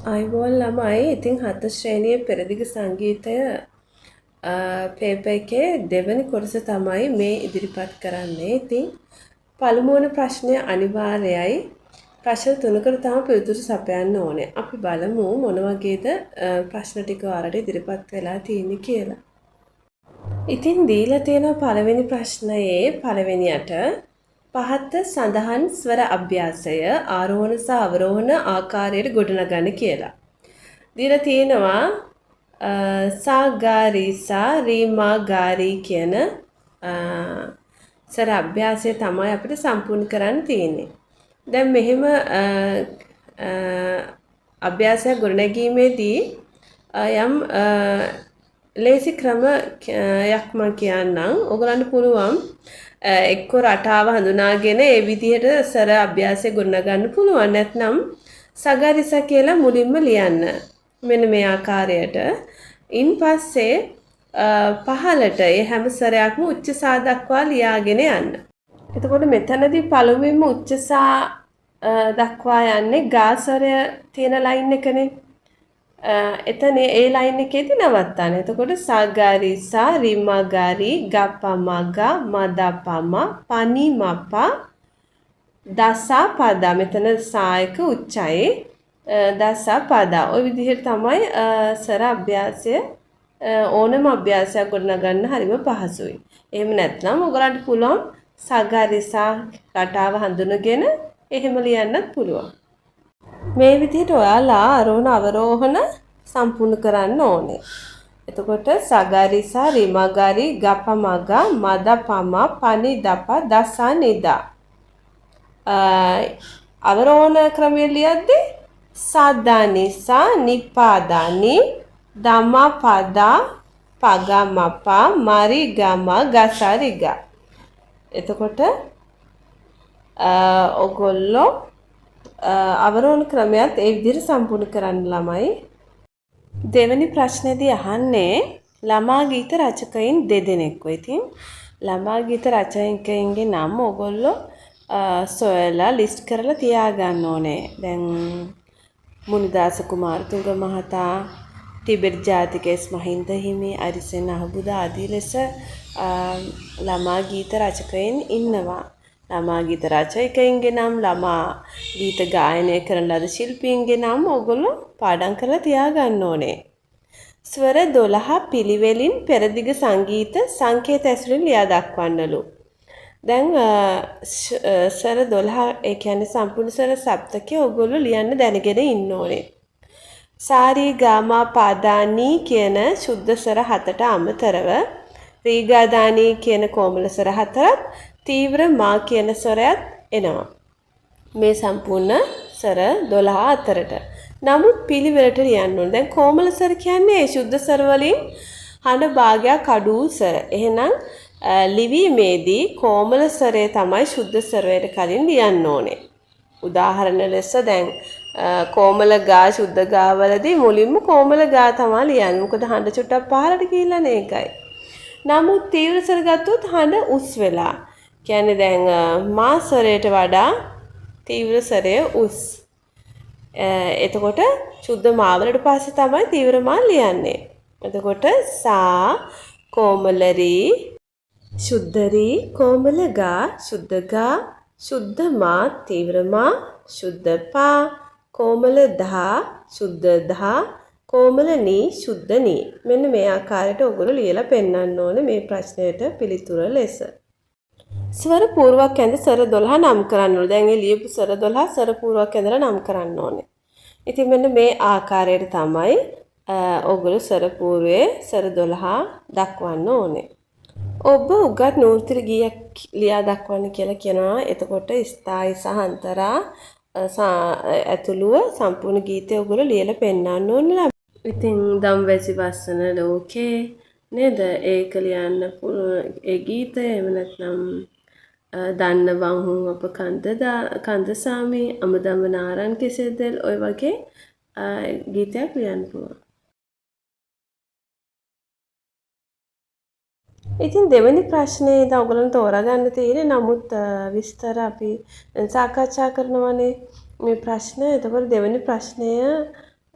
අයිබෝල් ළමයි ඉතින් 7 ශ්‍රේණියේ පෙරදිග සංගීතය පේපර් එකේ දෙවැනි කොටස තමයි මේ ඉදිරිපත් කරන්නේ. ඉතින් පළමු වන ප්‍රශ්නය අනිවාර්යයි. ප්‍රශ්න තුනකට තමයි පිළිතුරු සපයන්න ඕනේ. අපි බලමු මොන වගේද ප්‍රශ්න ටික ඔයාලට ඉදිරිපත් වෙලා තියෙන්නේ කියලා. ඉතින් දීලා තියෙන පළවෙනි ප්‍රශ්නයේ පළවෙනියට පහත සඳහන් ස්වර අභ්‍යාසය ආරෝහණ සහ අවරෝහණ ආකාරයට ගොඩනගන්න කියලා. දීලා තියෙනවා සා ගා රී සා రీ මා ගා రీ කියන ස්වර අභ්‍යාසය තමයි අපිට සම්පූර්ණ කරන්න තියෙන්නේ. දැන් මෙහෙම අභ්‍යාසයක් ගොඩනැගීමේදී යම් ලේසි ක්‍රමයක් මම කියන්නම්. ඔයගලන්ට පුළුවන් එක්ක රටාව හඳුනාගෙන ඒ විදිහට ස්වර අභ්‍යාසය ගොඩනගන්න පුළුවන්. නැත්නම් සගරිස කියලා මුලින්ම ලියන්න. මෙන්න මේ ආකාරයට. ඉන් පස්සේ පහළට ඒ හැම ස්වරයක්ම උච්චසා දක්වා ලියාගෙන යන්න. එතකොට මෙතනදී පළමුවෙන්ම උච්චසා දක්වා යන්නේ ගා ස්වරය තියෙන ලයින් එකනේ. එතන ඒ ලයින් එකේදී නවත්තන්න. එතකොට සගරි සා rí මා ගා rí ගප්ප මග මද පම පනි මප දසා පද. මෙතන සායක උච්චයි දසා පද. ওই විදිහට තමයි ස්වර අභ්‍යාසය ඕනම අභ්‍යාසයක් ගොඩනගන්න හරිම පහසුයි. එහෙම නැත්නම් ඔයගලන්ට පුළුවන් සගරිසා රටාව හඳුනගෙන එහෙම ලියන්නත් පුළුවන්. මේ විදිහට ඔයාලා ආරෝහණ අවරෝහණ සම්පූර්ණ කරන්න ඕනේ. එතකොට සගරිසා rí මා ගා rí ගප මග මද පම පනි දප දසා නිදා. අවරෝහණ ක්‍රමයේ ලියද්දී සාදානිසා නිපාදානි දම පද පගමප මරි ගම ගසරිග. එතකොට ඔගොල්ලෝ අවරෝහණ ක්‍රමයක් ඒ විදිහට සම්පූර්ණ කරන්න ළමයි. දෙවෙනි ප්‍රශ්නේදී අහන්නේ ළමා ගීත රචකයින් දෙදෙනෙක්ව. ඉතින් ළමා ගීත රචකයින්ගේ නම් ඔයගොල්ලෝ සොයලා ලිස්ට් කරලා තියාගන්න ඕනේ. දැන් මුනිදාස කුමාරතුංග මහතා, ටිබෙට් ජාතික එස් මහින්ද හිමි, අරිසෙන් අහබුද ආදී ලෙස ළමා ගීත රචකයින් ඉන්නවා. ළමා ගීත රචකයින්ගේ නම්, ළමා ගීත ගායනය කරන ලද ශිල්පීන්ගේ නම් ඔයගොල්ලෝ පාඩම් කරලා තියාගන්න ඕනේ. ස්වර 12 පිළිවෙලින් පෙරදිග සංගීත සංකේත ඇසුරින් ලියා දක්වන්නලු. දැන් ස්වර 12 ඒ කියන්නේ සම්පූර්ණ ස්වර සප්තකය ඔයගොල්ලෝ ලියන්න දැනගෙන ඉන්න ඕනේ. සාරි ගාමා පාදානී කියන සුද්ධ ස්වර 7ට අමතරව රීගාදානී කියන කොමල ස්වර 4ත් තීව්‍ර මා කියන ස්වරයත් එනවා. මේ සම්පූර්ණ ස්වර 12 අතරට. නමුත් පිළිවෙලට ලියන්න ඕනේ. දැන් කොමල ස්වර කියන්නේ සුද්ධ ස්වර වලින් හඬ භාගයක් අඩු ස්වර. එහෙනම් ලිවීමේදී කොමල ස්වරය තමයි සුද්ධ ස්වරයට කලින් ලියන්න ඕනේ. උදාහරණ ලෙස දැන් කොමල ගා සුද්ධ ගා වලදී මුලින්ම කොමල ගා තමයි ලියන්නේ. මොකද හඬ චුට්ටක් පහළට ගිහිල්ලා නේකයි. නමුත් තීව්‍ර ස්වර ගත්තොත් හඬ උස් වෙලා. කියන්නේ දැන් මා ස්වරයට වඩා තීව්‍ර ස්වරය උස්. එතකොට සුද්ධ මා වලට පස්සේ තමයි තීව්‍ර මා ලියන්නේ. එතකොට සා කොමලරි සුද්ධරි කොමල ගා සුද්ධ ගා සුද්ධ මා තීව්‍ර මා සුද්ධ පා කොමල දා සුද්ධ දා කොමල නී සුද්ධ නී. මෙන්න මේ ආකාරයට ඔයගොල්ලෝ ලියලා පෙන්නන්න ඕනේ මේ ප්‍රශ්නයට පිළිතුර ලෙස. ස්වර පූර්වක් ඇඳ ස්වර 12 නම් කරන්න ඕනේ. දැන් මේ ලියපු ස්වර 12 ස්වර පූර්වක් ඇඳලා නම් කරන්න ඕනේ. ඉතින් මෙන්න මේ ආකාරයට තමයි ඔයගොල්ලෝ ස්වර පූර්වයේ ස්වර 12 දක්වන්න ඕනේ. ඔබ උගත් නූර්තිර ගීයක් ලියා දක්වන්න කියලා කියනවා. එතකොට ස්ථායි සහ අන්තරා ඇතුළුව සම්පූර්ණ ගීතය ඔයගොල්ලෝ ලියලා පෙන්නන්න ඕනේ. ඉතින් දම්වැසි වස්සන ලෝකේ නේද? ඒක ලියන්න ඒ ගීතය එහෙම නැත්නම් දන්න වංහුන් අප කන්දසාමි අමදම නාරන් කෙසේදල් ඔය වගේ ගීතයක් ලියන්න පුළුවන්. ඉතින් දෙවෙනි ප්‍රශ්නේ දැන් ඔයගලන්ට තෝරාගන්න තියෙන්නේ. නමුත් විස්තර අපි සාකච්ඡා කරනවානේ මේ ප්‍රශ්න. එතකොට දෙවෙනි ප්‍රශ්නය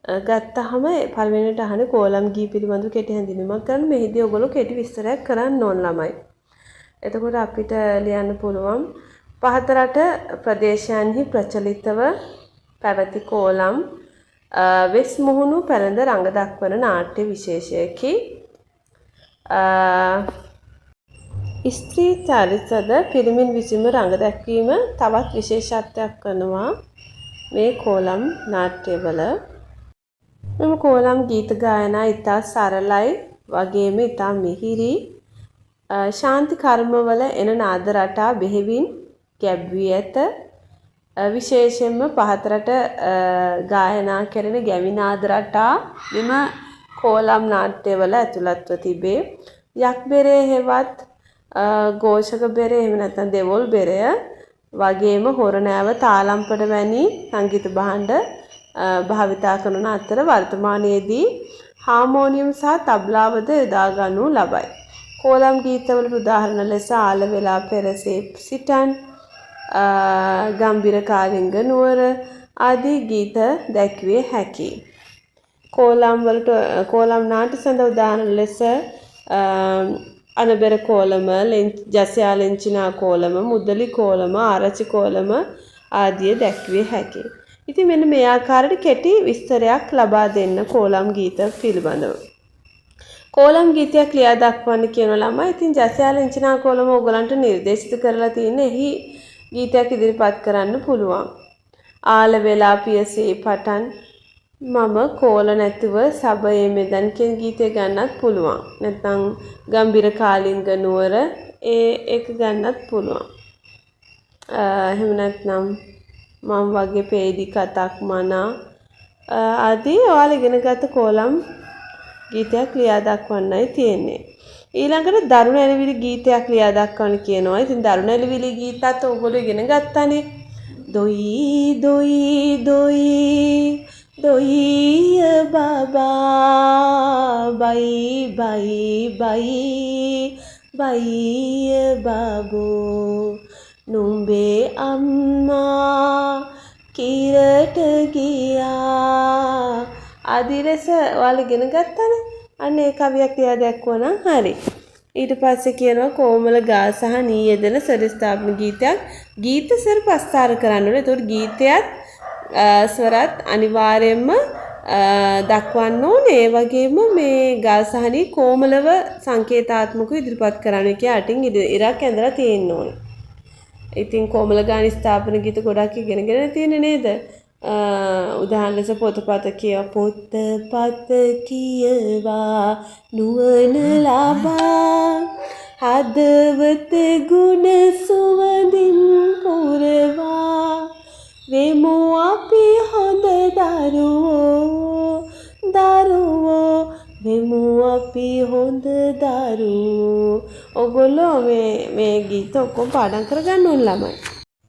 ගත්තහම පළවෙනිට අහන්නේ කෝලම් ගී පිළිබඳව කෙටි හැඳින්වීමක් කරන්න. මෙහිදී ඔයගොල්ලෝ කෙටි විස්තරයක් කරන්න ඕන ළමයි. එතකොට අපිට ලියන්න පුළුවන් පහත රට ප්‍රදේශයන්හි ප්‍රචලිතව පැවති කෝලම් වෙස් මුහුණු පැළඳ රඟ දක්වන නාට්‍ය විශේෂයකි. ස්ත්‍රී චරිතද පිරිමින් විසින්ම රඟ දැක්වීම තවත් විශේෂත්වයක් කරනවා මේ කෝලම් නාට්‍යවල. මෙම කෝලම් ගීත ගායනා ඉතා සරලයි වගේම ඉතා මිහිරි. ශාන්ති කර්මවල එන නාද රටා බෙහෙවින් ගැබ්වී ඇත. විශේෂයෙන්ම පහත රට ගායනා කරන ගැමි නාද රටා මෙම කෝලම් නාට්‍යවල ඇතුළත්ව තිබේ. යක් බෙරය හෙවත් ഘോഷක බෙරය එහෙම නැත්නම් දෙවොල් බෙරය වගේම හොරණෑව තාලම්පඩ වැනි සංගීත භාණ්ඩ භාවිතා කරන අතර වර්තමානයේදී හාමෝනියම් සහ තබ්ලාවද යොදා ගන්නු ලබයි. කෝලම් ගීතවලට උදාහරණ ලෙස ආල වෙලා පෙරසේ සිටන්, ගම්බිර කාලිංග නුවර ආදී ගීත දැක්විය හැකියි. කෝලම් නාට්‍ය සඳහා උදාහරණ ලෙස අනබෙර කෝලම, ජසයා ලෙන්චිනා කෝලම, මුදලි කෝලම, ආරච්චි කෝලම ආදිය දැක්විය හැකියි. ඉතින් මෙන්න මේ ආකාරයට කෙටි විස්තරයක් ලබා දෙන්න කෝලම් ගීත පිළිබඳව. කෝලම් ගීතයක් ලියා දක්වන්න කියන ළමයි. ඉතින් ජසයා ලෙන්චිනා කෝලම ඔයගලන්ට නිර්දේශිත කරලා තියෙන්නේ. එහි ගීතයක් ඉදිරිපත් කරන්න පුළුවන්. ආල වෙලා පියසේ පටන් මම කෝල නැතිව සබයේ මෙදන් කියන ගීතය ගන්නත් පුළුවන්. නැත්නම් ගම්බිර කාලිංග නුවර ඒක ගන්නත් පුළුවන්. එහෙම නැත්නම් මම වගේ පේදි කතක් මනා ආදී ඔයාලා ඉගෙනගත්ත කෝලම් ගීතයක් ලියා දක්වන්නයි තියෙන්නේ. ඊළඟට දරුණු ඇලවිලි ගීතයක් ලියා දක්වන්න කියනවා. ඉතින් දරුණු ඇලවිලි ගීතත් ඔයගොල්ලෝ ඉගෙන ගත්තානේ. දොයි දොයි දොයි දොයි බබා බයි බයි බයි බයි බබෝ නුඹේ අම්මා කිරට ගියා ආදී ලෙස ඔයාලා ඉගෙන ගත්තානේ. අන්න ඒ කවියක් ලියා දැක්වුවා නම් හරි. ඊට පස්සේ කියනවා කොමල ගා සහ නී යෙදෙන ස්වරස්ථාපන ගීතයක් ගීත ස්වර ප්‍රස්තාර කරන්න ඕනේ. ඒතකොට ගීතයත් ස්වරත් අනිවාර්යයෙන්ම දක්වන්න ඕනේ. ඒ වගේම මේ ගා සහ නී කොමලව සංකේතාත්මකව ඉදිරිපත් කරන්න කියලා අටින් ඉරක් ඇඳලා තියෙන්න ඕනේ. ඉතින් කොමල ගාන ස්ථාපන ගීත ගොඩක් ඉගෙනගෙන තියෙන්නේ නේද? උදාහරණ ලෙස පොතපත කියවා නුවණ ලබා හදවත ගුණ සුවඳින් පුරවා වෙමු අපි හොඳ දරුවෝ වෙමු අපි හොඳ දරුවෝ. ඔගොල්ලෝ මේ ගීත ඔක්කොම පාඩම් කරගන්න ඕන ළමයි.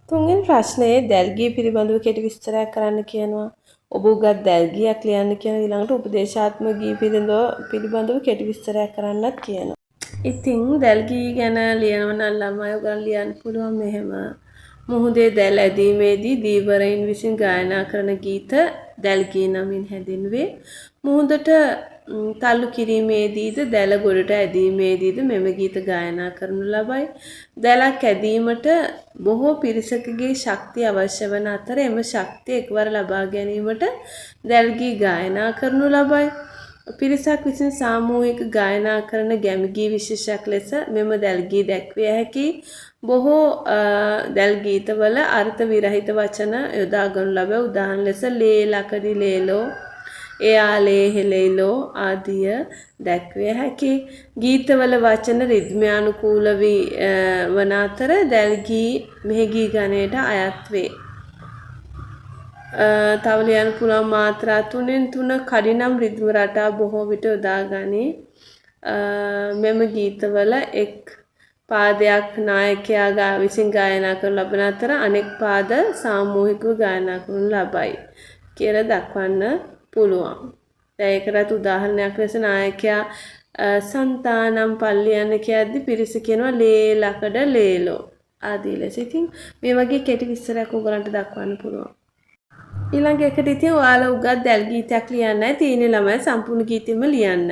තුන්වෙනි ප්‍රශ්නයේ දැල්ගී පිළිබඳව කෙටි විස්තරයක් කරන්න කියනවා. ඔබ උගත් දැල්ගීයක් ලියන්න කියන ඊළඟට උපදේශාත්මක ගී පිළිබඳව කෙටි විස්තරයක් කරන්නත් කියනවා. ඉතින් දැල්ගී ගැන ලියනව නම් ළමයි ඔයගොල්ලන් ලියන්න පුළුවන් මෙහෙම. මුහුදේ දැල් ඇදීමේදී දීවරයින් විසින් ගායනා කරන ගීත දැල්ගී නමින් හැඳින්වේ. මුහුදට තල්ලු කිරීමේදීද දැල ගොඩට ඇදීමේදීද මෙම ගීත ගායනා කරනු ලබයි. දැලක් ඇදීමට බොහෝ පිරිසකගේ ශක්තිය අවශ්‍ය වන අතර එම ශක්තිය එකවර ලබා ගැනීමට දැල්ගී ගායනා කරනු ලබයි. පිරිසක් විසින් සාමූහික ගායනා කරන ගැමිගී විශේෂයක් ලෙස මෙම දැල්ගී දැක්විය හැකි. බොහෝ දැල්ගීතවල අර්ථ විරහිත වචන යොදා ගනු ලබයි. උදාහරණ ලෙස ලේ ලකඩි ලේලෝ එයාලේ හෙලෙයිලෝ ආදිය දැක්විය හැකි. ගීතවල වචන රිද්මයානුකූල වන අතර දැල්ගී මෙහෙගී ගණයට අයත් වේ. තව ලියන්න පුළුවන් මාත්‍රා 3 කඩිනම් රිද්ම රටා බොහෝ විට යොදා ගනී. මෙම ගීතවල එක් පාදයක් නායකයා විසින් ගායනා කරන ලබන අතර අනෙක් පාද සාමූහිකව ගායනා කරනු ලබයි කියලා දක්වන්න පුළුවන්. දැන් ඒකට උදාහරණයක් ලෙස නායකයා සන්තානම් පල්ලියන්න කියද්දි පිරිස කියනවා ලේ ලකඩ ලේලෝ ආදී ලෙස. ඉතින් මේ වගේ කෙටි විස්තරයක් ඔයගලන්ට දක්වන්න පුළුවන්. ඊළඟ එකට ඉතින් ඔයාලා උගත් දැල් ගීතයක් ලියන්නයි තියෙන්නේ ළමයි සම්පූර්ණ ගීතෙම ලියන්න.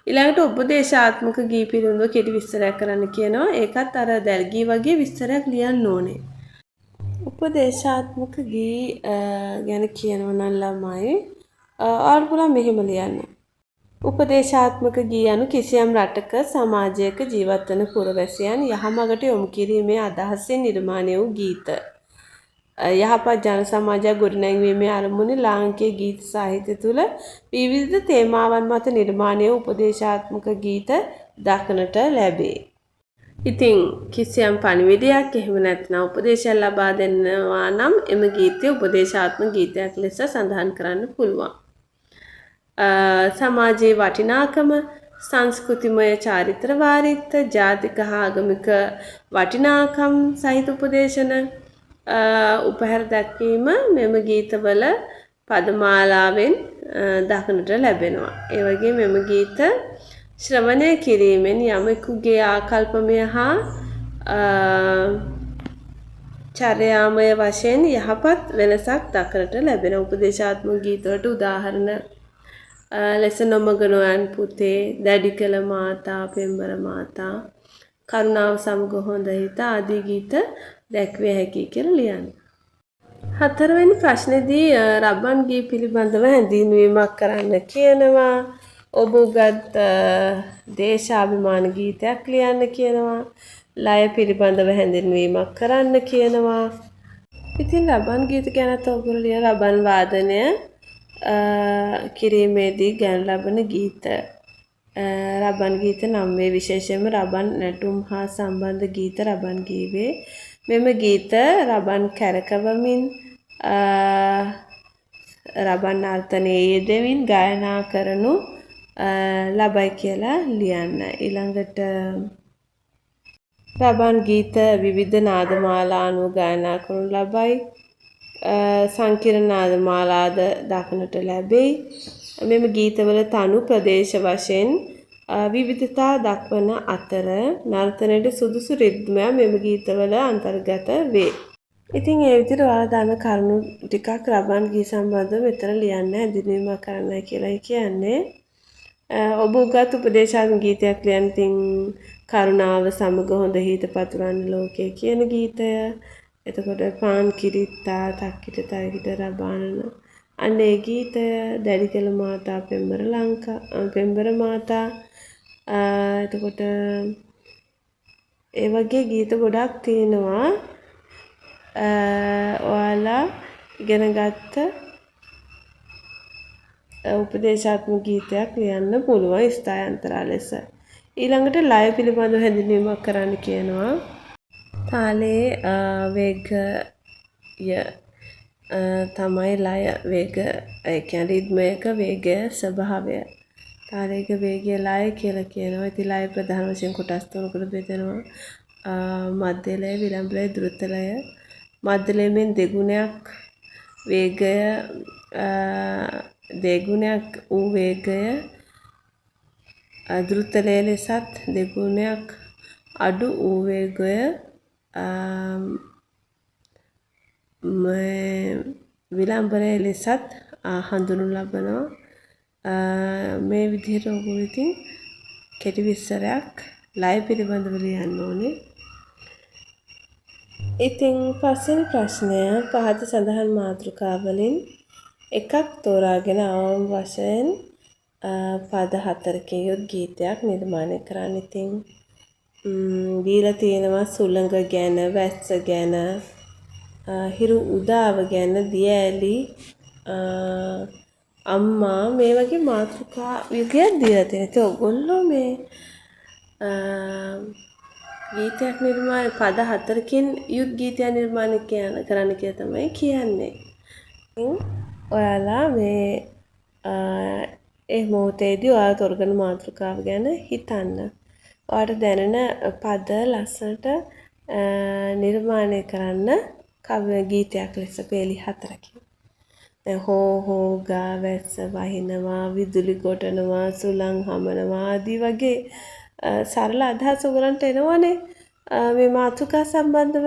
ඊළඟට උපදේශාත්මක ගී පිළිබඳව කෙටි විස්තරයක් කරන්න කියනවා. ඒකත් අර දැල් ගී වගේ විස්තරයක් ලියන්න ඕනේ. උපදේශාත්මක ගී ගැන කියනවා නම් ළමයි ඔයාලා පුළුවන් මෙහෙම ලියන්න. උපදේශාත්මක ගී යනු කිසියම් රටක සමාජයක ජීවත් වන පුරවැසියන් යහමඟට යොමු කිරීමේ අදහසින් නිර්මාණය වූ ගීත. යහපත් ජන සමාජයක් ගොඩනැංවීමේ අරමුණේ ලාංකීය ගීත සාහිත්‍ය තුළ විවිධ තේමාවන් මත නිර්මාණය වූ උපදේශාත්මක ගීත දක්නට ලැබේ. ඉතින් කිසියම් පණිවිඩයක් එහෙම නැත්නම් උපදේශයක් ලබා දෙනවා නම් එම ගීතය උපදේශාත්මක ගීතයක් ලෙස සඳහන් කරන්න පුළුවන්. සමාජයේ වටිනාකම, සංස්කෘතිමය චාරිත්‍ර වාරිත්‍ර, ජාතික හා ආගමික වටිනාකම් සහිත උපදේශන උපහැර දැක්වීම මෙම ගීතවල පදමාලාවෙන් දක්නට ලැබෙනවා. ඒ වගේ මෙම ගීත ශ්‍රවණය කිරීමෙන් යමෙකුගේ ආකල්පමය හා චර්යාමය වශයෙන් යහපත් වෙනසක් දක්නට ලැබෙන උපදේශාත්මක ගීතවලට උදාහරණ ලෙස නොමග නොයන් පුතේ, දැඩි කළ මාතා, පෙම්බර මාතා, කරුණාව සමග හොඳ හිත ආදී ගීත දැක්විය හැකි කියලා ලියන්න. හතරවෙනි ප්‍රශ්නේදී රබන් ගී පිළිබඳව හැඳින්වීමක් කරන්න කියනවා. ඔබ උගත් දේශාභිමාන ගීතයක් ලියන්න කියනවා. ලය පිළිබඳව හැඳින්වීමක් කරන්න කියනවා. ඉතින් රබන් ගීත ගැනත් ඔයගොල්ලෝ ලියන රබන් වාදනය කිරීමේදී ගන්න ලබන ගීත. රබන් ගීත නම් වේ විශේෂයෙන්ම රබන් නැටුම් හා සම්බන්ධ ගීත රබන් ගීවේ. මෙම ගීත රබන් කැරකවමින් රබන් නර්තනයේ යෙදෙමින් ගායනා කරනු ලබයි කියලා ලියන්න. ඊළඟට රබන් ගීත විවිධ නාදමාලා අනුව ගායනා කරනු ලබයි. සංකීර්ණ නාදමාලාද දක්නට ලැබෙයි. මෙම ගීතවල තනු ප්‍රදේශ වශයෙන් විවිධතා දක්වන අතර නර්තනයට සුදුසු රිද්මයක් මෙම ගීතවල අන්තර්ගත වේ. ඉතින් ඒ විදිහට ඔයාලා දන්න කරුණු ටිකක් රබන් ගී සම්බන්ධව මෙතන ලියන්න හැඳින්වීමක් කරන්නයි කියලා කියන්නේ. ඔබ උගත් උපදේශාත්මක ගීතයක් ලියන්න තින් කරුණාව සමග හොඳ හිත පතුරවන ලෝකයේ කියන ගීතය. එතකොට පාන් කිරිත්තා තක්කිට තයිකිට රබානන අන්නේ ගීතය, දැඩි කළ මාතා, පෙම්බර මාතා. එතකොට ඒ වගේ ගීත ගොඩක් තියෙනවා. ඔයාලා ඉගෙන ගත්ත උපදේශාත්මක ගීතයක් ලියන්න පුළුවන් ස්ථායන්තරා ලෙස. ඊළඟට ලය පිළිබඳව හැඳින්වීමක් කරන්න කියනවා. තාලයේ වේගය තමයි ලය වේග. ඒ කියන්නේ රිද්මයක වේගය ස්වභාවය. තාලයක වේගය ලය කියලා කියනවා. ඉතින් ලය ප්‍රධාන වශයෙන් කොටස් තුනකට බෙදෙනවා. මධ්‍ය ලය, විලම්භ ලය, ධෘත ලය. මධ්‍ය ලයෙන් දෙගුණයක් වේගය දෙගුණයක් වූ වේගය ධෘත ලය ලෙසත් දෙගුණයක් අඩු වූ වේගය විලම්භ ලය ලෙසත් හඳුනු ලබනවා. මේ විදිහට ඔයගොල්ලෝ ඉතින් කෙටි විස්තරයක් ලය පිළිබඳව ලියන්න ඕනේ. ඉතින් පස්වෙනි ප්‍රශ්නය පහත සඳහන් මාතෘකාවලින් එකක් තෝරාගෙන අවම වශයෙන් පද 4කින් යුත් ගීතයක් නිර්මාණය කරන්න. ඉතින් දීලා තියෙනවා සුළඟ ගැන, වැස්ස ගැන, හිරු උදාව ගැන, දිය ඇලි, අම්මා මේ වගේ මාතෘකා විදියක් දීලා තියෙනවා. ඉතින් ඔයගොල්ලෝ මේ ගීතයක් නිර්මාණය පද 4කින් යුත් ගීතයක් නිර්මාණය කරන්න කියලා තමයි කියන්නේ. ඔයාලා මේ ඒ මොහොතේදී ඔයාලා තෝරගෙන මාතෘකාව ගැන හිතන්න. ඔයාලට දැනෙන පද ලස්සනට නිර්මාණය කරන්න ගීතයක් ලෙස පේලි 4කින්. දැන් හෝ ගා වැස්ස වහිනවා, විදුලි කොටනවා, සුළං හමනවා ආදී වගේ සරල අදහස් ඔයගලන්ට එනවනේ මේ මාතෘකා සම්බන්ධව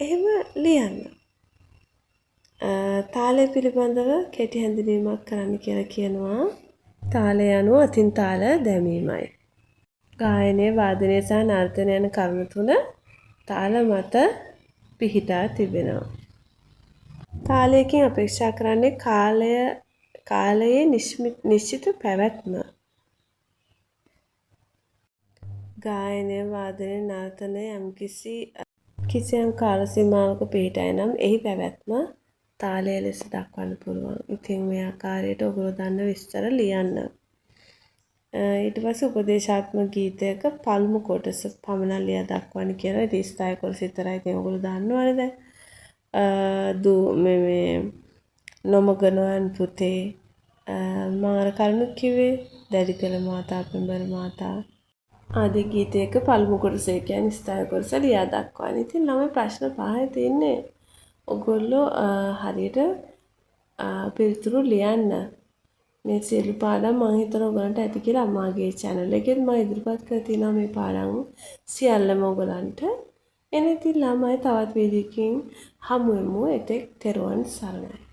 එහෙම ලියන්න. තාලය පිළිබඳව කෙටි හැඳින්වීමක් කරන්න කියලා කියනවා. තාලය යනු අතින් තාල දැමීමයි. ගායනය, වාදනය සහ නර්තනය යන කරුණු තුන තාල මත පිහිටා තිබෙනවා. තාලයකින් අපේක්ෂා කරන්නේ කාලයේ නිශ්චිත පැවැත්ම. ගායනය, වාදනය, නර්තනය කිසියම් කාල සීමාවක පිහිටයි නම් එහි පැවැත්ම තාලය ලෙස දක්වන්න පුළුවන්. ඉතින් මේ ආකාරයට ඔයගොල්ලෝ දන්න විස්තර ලියන්න. ඊට පස්සේ උපදේශාත්මක ගීතයක පළමු කොටස පමණක් ලියා දක්වන්න කියලා. ඉතින් ස්ථායි කොටස විතරයි. ඉතින් ඔයගොල්ලෝ දන්නවනේ දැන්. නොමගනවන් පුතේ මාර කරුණු කිව්වේ දැඩි කළ මාතා පෙම්බර මාතා ආදී ගීතයක පළමු කොටස කියන්නේ ස්ථායි කොටස ලියා දක්වන්න. ඉතින් ළමයි ප්‍රශ්න 5 තියෙන්නේ. ඔයගොල්ලෝ හරියට පිළිතුරු ලියන්න. මේ සියලු පාඩම් මම හිතනවා ඔයගලන්ට ඇති කියලා අම්මාගේ channel එකෙත් මම ඉදිරිපත් කරලා තියෙනවා මේ පාඩම් සියල්ලම ඔයගලන්ට. එන ඉතින් ළමයි තවත් වීඩියෝකින් හමු වෙමු. එතෙක් තෙරුවන් සරණයි.